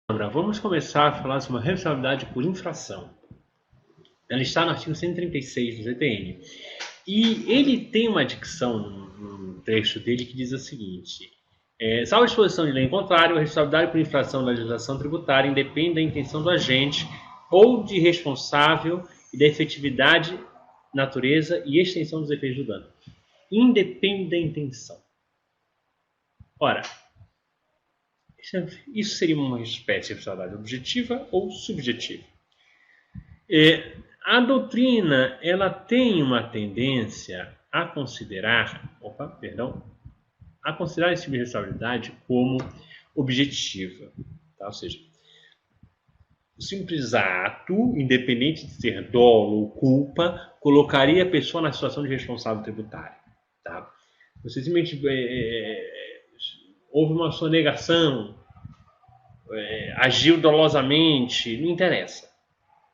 Vamos começar a falar sobre uma responsabilidade por infração. Ela está no artigo 136 do CTN. E ele tem uma dicção no trecho dele que diz o seguinte: salvo a disposição de lei em contrário, a responsabilidade por infração da legislação tributária independe da intenção do agente ou de responsável e da efetividade, natureza e extensão dos efeitos do dano. Independe da intenção. Ora, isso seria uma espécie de responsabilidade objetiva ou subjetiva. A doutrina ela tem uma tendência a considerar, esse tipo de responsabilidade como objetiva, tá? Ou seja, o simples ato, independente de ser dolo ou culpa, colocaria a pessoa na situação de responsável tributário, tá? Você simplesmente houve uma sonegação, agiu dolosamente, não interessa.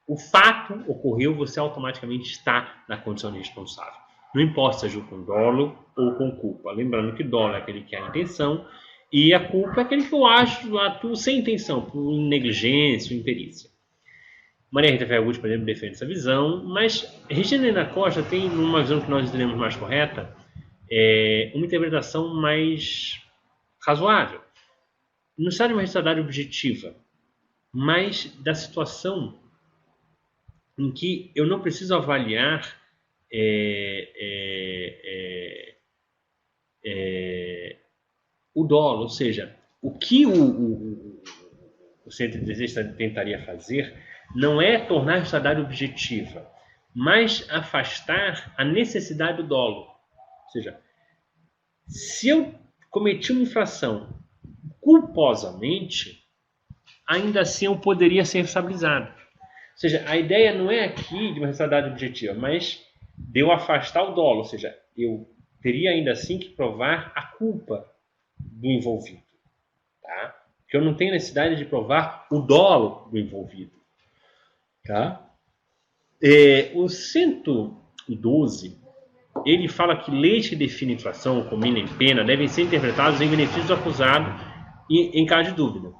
O fato ocorreu, você automaticamente está na condição de responsável. Não importa se agiu com dolo ou com culpa. Lembrando que dolo é aquele que há intenção e a culpa é aquele que eu atuo sem intenção, por negligência ou imperícia. Maria Rita Ferragutti, por exemplo, defende essa visão, mas Regina Helena Costa tem uma visão que nós entendemos mais correta, uma interpretação mais razoável. Não está de uma responsabilidade objetiva, mas da situação em que eu não preciso avaliar o dolo, ou seja, o que o Centro de Desejo tentaria fazer não é tornar a responsabilidade objetiva, mas afastar a necessidade do dolo. Ou seja, se eu cometi uma infração culposamente, ainda assim eu poderia ser responsabilizado. Ou seja, a ideia não é aqui de uma responsabilidade objetiva, mas de eu afastar o dolo. Ou seja, eu teria ainda assim que provar a culpa do envolvido. Tá? Porque eu não tenho necessidade de provar o dolo do envolvido. Tá? O 112, ele fala que leis que definem infração, combinem pena, devem ser interpretadas em benefício do acusado e em caso de dúvida.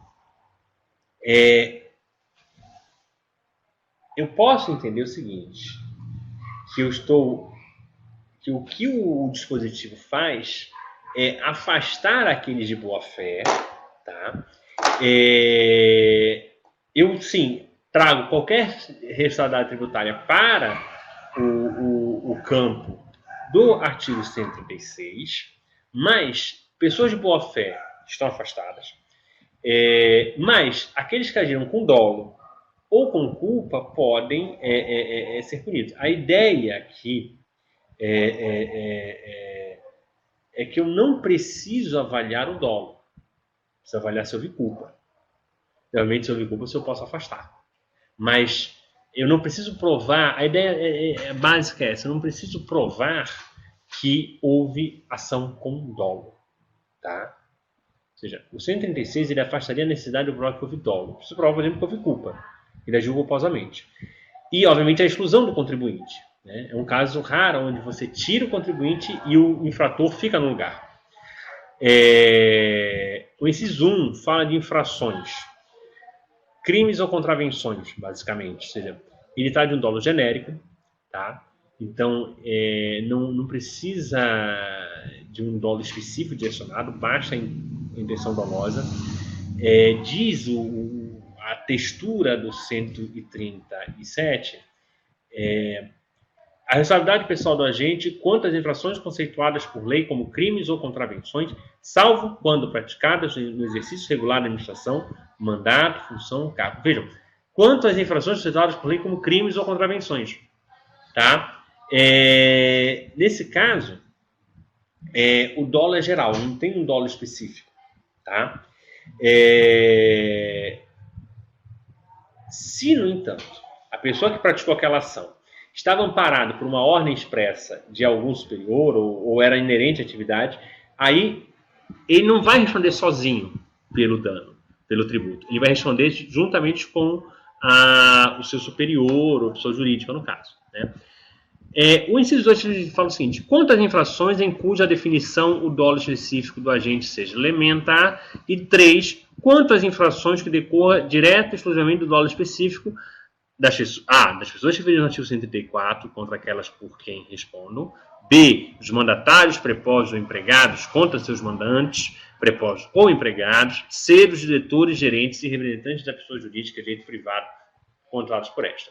Eu posso entender o seguinte, que o que o dispositivo faz é afastar aqueles de boa fé, tá? Eu sim trago qualquer responsabilidade tributária para o campo do artigo 136, mas pessoas de boa fé estão afastadas, mas aqueles que agiram com dolo ou com culpa podem ser punidos. A ideia aqui é que eu não preciso avaliar o dolo. Preciso avaliar se houve culpa. Realmente, se houve culpa, se eu posso afastar. Mas eu não preciso provar, a ideia básica é essa, eu não preciso provar que houve ação com dolo. Tá? Ou seja, o 136 ele afastaria a necessidade de provar que houve dolo. Preciso provar, por exemplo, que houve culpa. Ele agiu culposamente. E, obviamente, a exclusão do contribuinte. Né? É um caso raro onde você tira o contribuinte e o infrator fica no lugar. O inciso 1 fala de infrações. Crimes ou contravenções, basicamente. Ou seja, ele está de um dolo genérico. Tá? Então, não precisa de um dolo específico direcionado, basta a intenção dolosa. Diz a textura do 137, a responsabilidade pessoal do agente quanto às infrações conceituadas por lei como crimes ou contravenções, salvo quando praticadas no exercício regular da administração, mandato, função, cargo. Vejam, quanto às infrações conceituadas por lei como crimes ou contravenções. Tá? Nesse caso, o dolo é geral, não tem um dolo específico. Tá? Se, no entanto, a pessoa que praticou aquela ação estava amparada por uma ordem expressa de algum superior ou era inerente à atividade, aí ele não vai responder sozinho pelo dano, pelo tributo. Ele vai responder juntamente com o seu superior ou pessoa jurídica, no caso. Né? O inciso 2 fala o seguinte: quanto às infrações em cuja definição o dolo específico do agente seja elementar, e 3, quanto às infrações que decorram direta e exclusivamente do dolo específico das pessoas referidas no artigo 134 contra aquelas por quem respondam. B, dos mandatários, prepostos ou empregados contra seus mandantes, prepostos ou empregados. C, dos diretores, gerentes e representantes da pessoa jurídica de direito privado controlados por esta.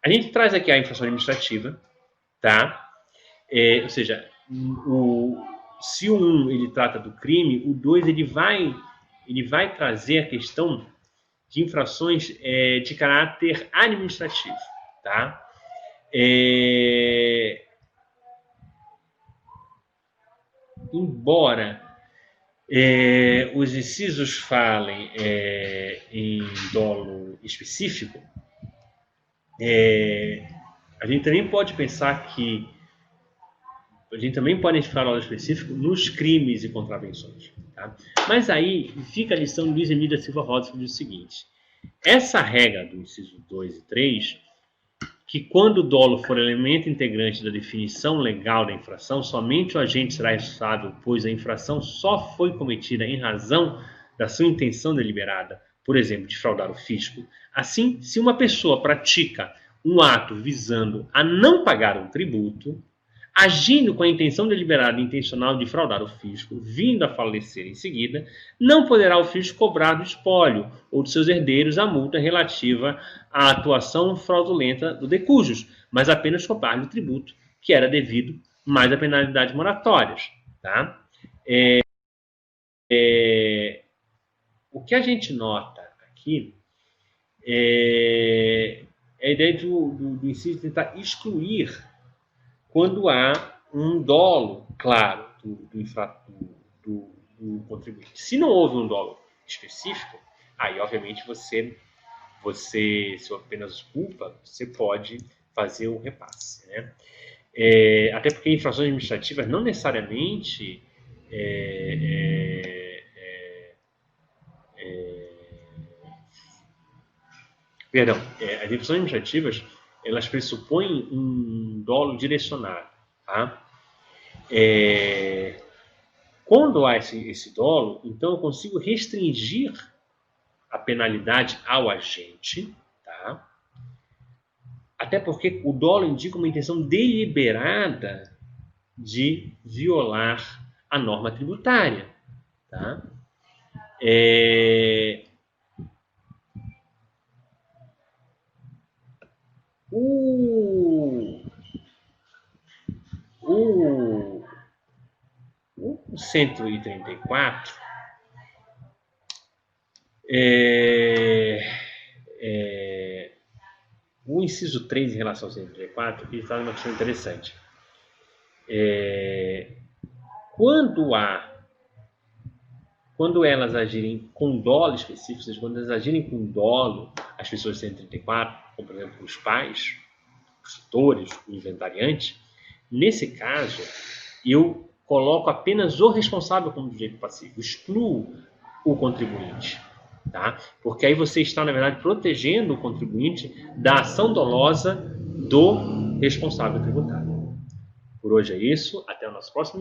A gente traz aqui a infração administrativa, tá? Ou seja, se o 1 ele trata do crime, o 2 ele vai trazer a questão de infrações de caráter administrativo, tá? Embora os incisos falem em dolo específico, a gente também pode pensar que a gente também pode falar dolo específico nos crimes e contravenções. Tá? Mas aí fica a lição do Luiz Emílio da Silva Rosa, que diz o seguinte: essa regra do inciso 2 e 3, que quando o dolo for elemento integrante da definição legal da infração, somente o agente será responsável, pois a infração só foi cometida em razão da sua intenção deliberada, por exemplo, de fraudar o fisco. Assim, se uma pessoa pratica um ato visando a não pagar um tributo, agindo com a intenção deliberada e intencional de fraudar o fisco, vindo a falecer em seguida, não poderá o fisco cobrar do espólio ou de seus herdeiros a multa relativa à atuação fraudulenta do decujus, mas apenas cobrar-lhe o tributo que era devido, mais a penalidades moratórias. Tá? O que a gente nota aqui é a ideia do inciso tentar excluir quando há um dolo claro do contribuinte. Se não houve um dolo específico, aí obviamente você se apenas culpa, você pode fazer o repasse. Né? Até porque infrações administrativas não necessariamente as infrações administrativas elas pressupõem um dolo direcionado. Tá? Quando há esse dolo, então eu consigo restringir a penalidade ao agente, tá? Até porque o dolo indica uma intenção deliberada de violar a norma tributária. Tá? O 134 o inciso 3 em relação ao 134 aqui está uma questão interessante. Quando elas agirem com dolo específico, ou seja, quando elas agirem com dolo, as pessoas de 134, como por exemplo os pais, os tutores, o inventariante, nesse caso, eu coloco apenas o responsável como sujeito passivo, excluo o contribuinte. Tá? Porque aí você está, na verdade, protegendo o contribuinte da ação dolosa do responsável tributário. Por hoje é isso, até o nosso próximo encontro.